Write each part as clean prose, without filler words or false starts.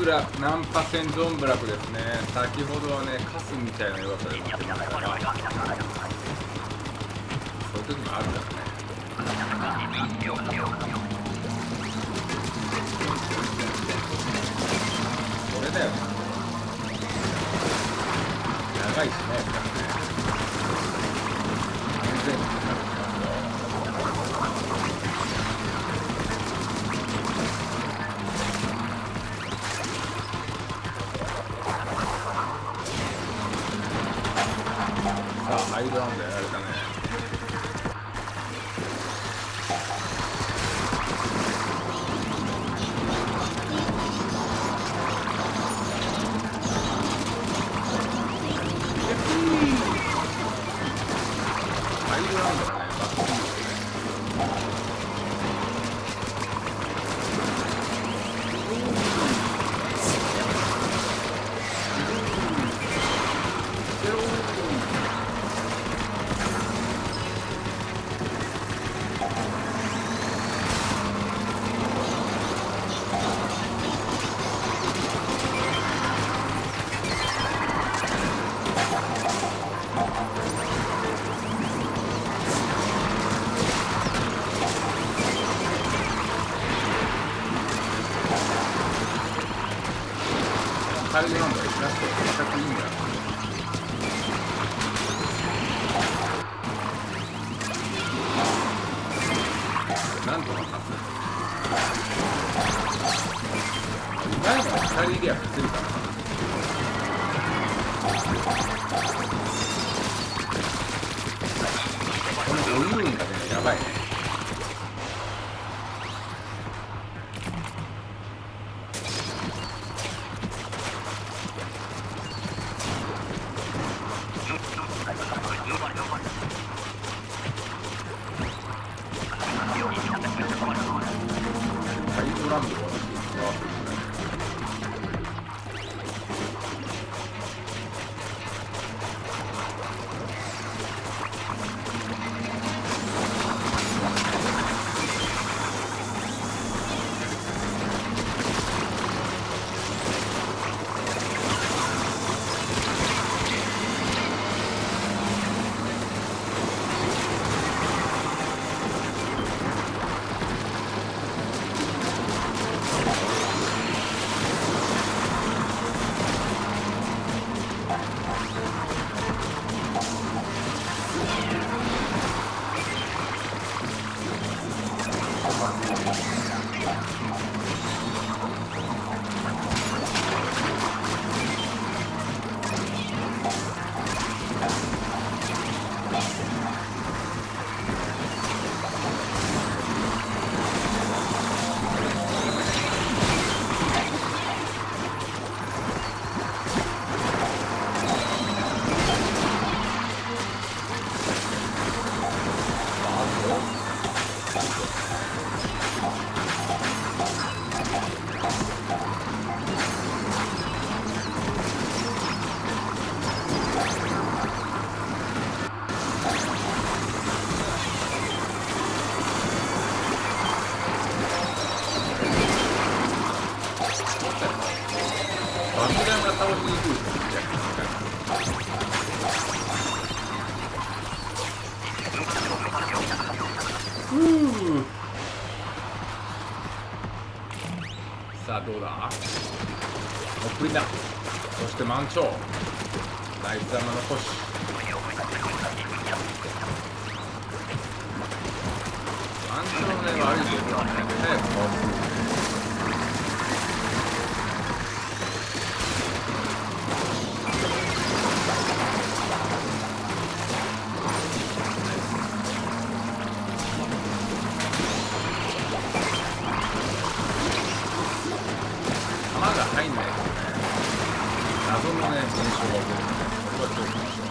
ラナンパ線ゾンブラクですね。先ほどはねカスみたいな弱さで負けましたが、そういう時もあるからね。これだよな、長いしね、やっぱりね。全然かかるしますよ。さあアイルランドやられたね。アイルランドがねバックスアイルランドがラスト全く意味がない。なんとか勝つ。うまいのは2人いりゃ勝てるからな。この5人がねやばいね。アイルランドは爆弾が倒しにくいですね。さあどうだ、もうプリだ。そして満潮ナイス玉残し。満潮のね悪いところはね早く倒す。弾が入んないとね、謎のね現象が起こるので、これは気をつけましょう。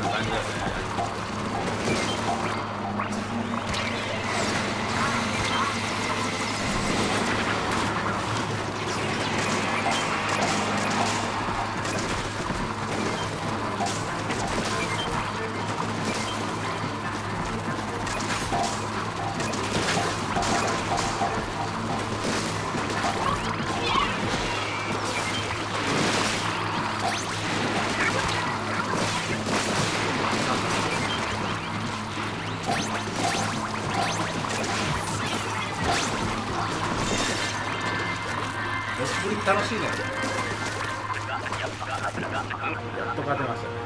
な感じだよね。ロスプリ楽しいね。やっと勝てましたね。